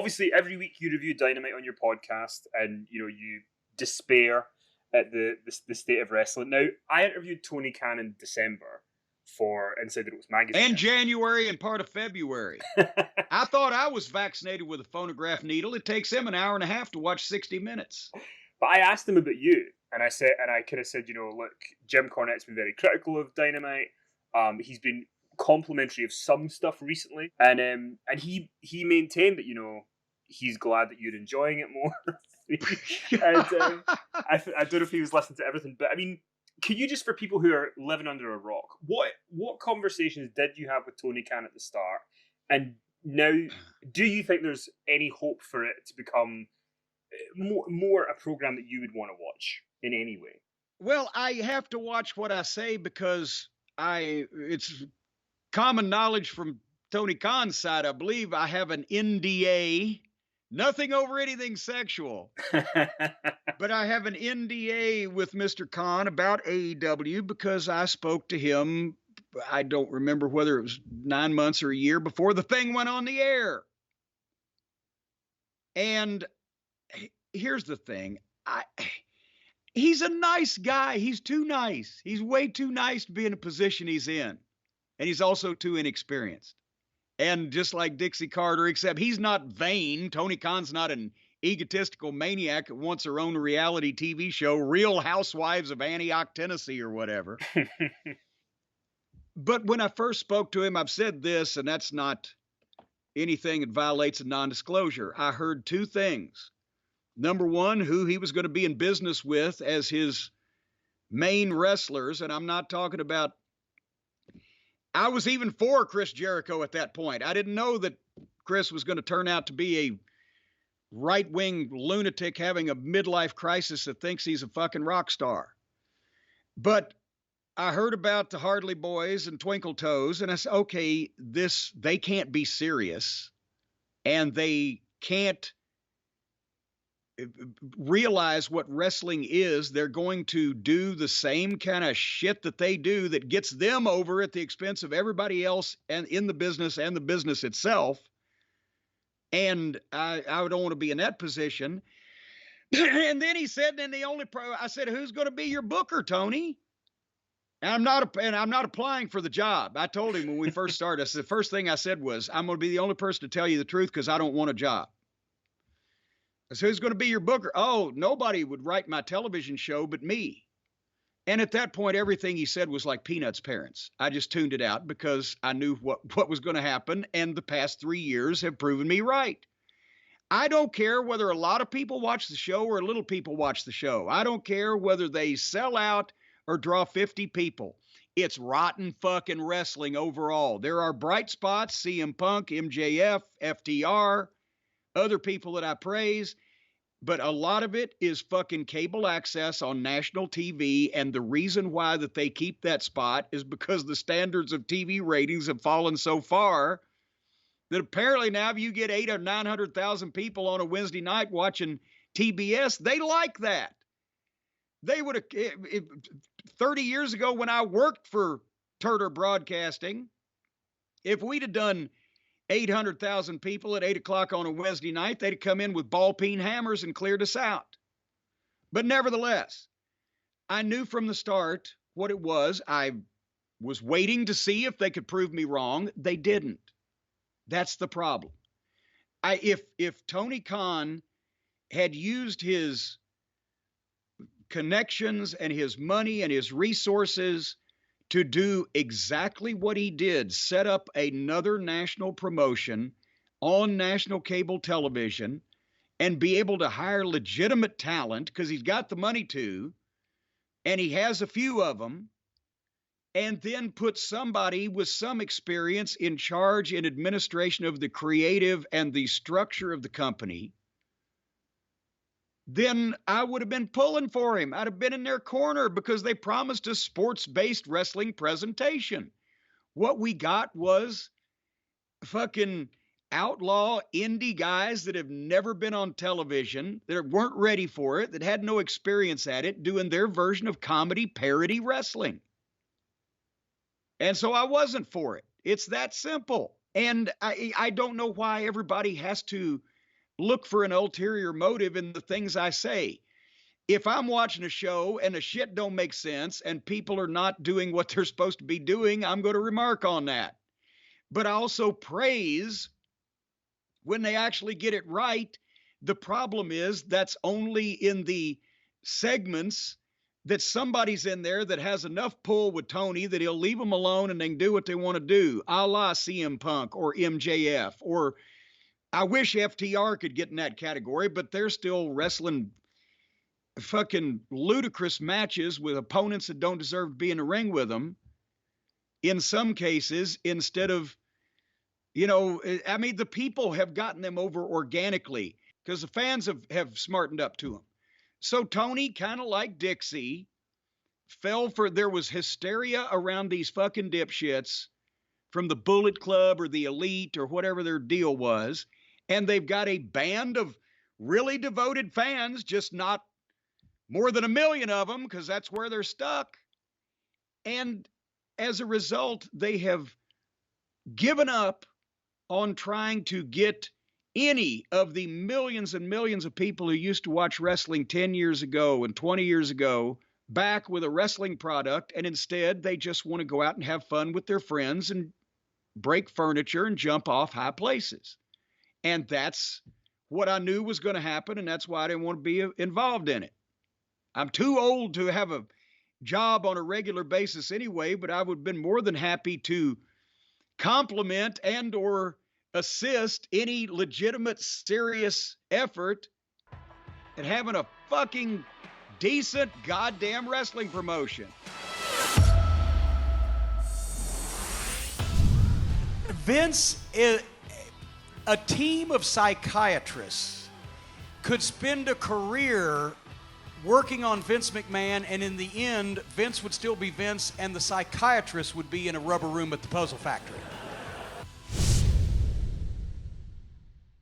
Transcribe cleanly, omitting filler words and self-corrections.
obviously every week you review Dynamite on your podcast, and you despair at the state of wrestling. Now, I interviewed Tony Khan in December for Inside the Ropes magazine. And January and part of February. I thought I was vaccinated with a phonograph needle. It takes him an hour and a half to watch 60 Minutes. But I asked him about you, and I kind of said, look, Jim Cornette's been very critical of Dynamite. He's been complimentary of some stuff recently, and he maintained that he's glad that you're enjoying it more. And I don't know if he was listening to everything, but I mean, can you just, for people who are living under a rock, what conversations did you have with Tony Khan at the start, and now do you think there's any hope for it to become more a program that you would want to watch in any way? Well, I have to watch what I say because it's common knowledge from Tony Khan's side. I believe I have an NDA, nothing over anything sexual, but I have an NDA with Mr. Khan about AEW because I spoke to him. I don't remember whether it was 9 months or a year before the thing went on the air. And here's the thing. He's a nice guy. He's too nice. He's way too nice to be in a position he's in. And he's also too inexperienced. And just like Dixie Carter, except he's not vain. Tony Khan's not an egotistical maniac that wants her own reality TV show, Real Housewives of Antioch, Tennessee, or whatever. But when I first spoke to him, I've said this, and that's not anything that violates a non-disclosure. I heard two things. Number one, who he was going to be in business with as his main wrestlers. And I'm not talking about, I was even for Chris Jericho at that point. I didn't know that Chris was going to turn out to be a right-wing lunatic having a midlife crisis that thinks he's a fucking rock star. But I heard about the Hardley Boys and Twinkle Toes, and I said, okay, they can't be serious, and they can't realize what wrestling is. They're going to do the same kind of shit that they do that gets them over at the expense of everybody else and in the business and the business itself. And I don't want to be in that position. And then he said, I said, who's going to be your booker, Tony? And I'm not applying for the job. I told him when we first started, I said, the first thing I said was, I'm going to be the only person to tell you the truth because I don't want a job. I said, who's going to be your booker? Oh, nobody would write my television show but me. And at that point, everything he said was like Peanuts' parents. I just tuned it out because I knew what was going to happen, and the past 3 years have proven me right. I don't care whether a lot of people watch the show or little people watch the show. I don't care whether they sell out or draw 50 people. It's rotten fucking wrestling overall. There are bright spots, cmpunk, MJF, FTR, other people that I praise, but a lot of it is fucking cable access on national TV, and the reason why that they keep that spot is because the standards of TV ratings have fallen so far that apparently now if you get 800,000 or 900,000 people on a Wednesday night watching TBS, they like that. They would have, 30 years ago when I worked for Turner Broadcasting, if we'd have done 800,000 people at 8 o'clock on a Wednesday night, they'd have come in with ball-peen hammers and cleared us out. But nevertheless, I knew from the start what it was. I was waiting to see if they could prove me wrong. They didn't. That's the problem. If Tony Khan had used his connections and his money and his resources to do exactly what he did, set up another national promotion on national cable television and be able to hire legitimate talent because he's got the money to, and he has a few of them, and then put somebody with some experience in charge in administration of the creative and the structure of the company, then I would have been pulling for him. I'd have been in their corner because they promised a sports-based wrestling presentation. What we got was fucking outlaw indie guys that have never been on television, that weren't ready for it, that had no experience at it, doing their version of comedy parody wrestling. And so I wasn't for it. It's that simple. And I don't know why everybody has to look for an ulterior motive in the things I say. If I'm watching a show and the shit don't make sense and people are not doing what they're supposed to be doing, I'm going to remark on that. But I also praise when they actually get it right. The problem is that's only in the segments that somebody's in there that has enough pull with Tony that he'll leave them alone and they can do what they want to do, a la cmpunk or MJF. Or I wish FTR could get in that category, but they're still wrestling fucking ludicrous matches with opponents that don't deserve to be in the ring with them. In some cases, instead of, I mean, the people have gotten them over organically because the fans have smartened up to them. So Tony, kind of like Dixie, there was hysteria around these fucking dipshits from the Bullet Club or the Elite or whatever their deal was. And they've got a band of really devoted fans, just not more than 1 million of them, because that's where they're stuck. And as a result, they have given up on trying to get any of the millions and millions of people who used to watch wrestling 10 years ago and 20 years ago back with a wrestling product. And instead, they just want to go out and have fun with their friends and break furniture and jump off high places. And that's what I knew was going to happen. And that's why I didn't want to be involved in it. I'm too old to have a job on a regular basis anyway, but I would have been more than happy to compliment and or assist any legitimate, serious effort at having a fucking decent goddamn wrestling promotion. Vince, a team of psychiatrists could spend a career working on Vince McMahon, and in the end, Vince would still be Vince, and the psychiatrist would be in a rubber room at the Puzzle Factory.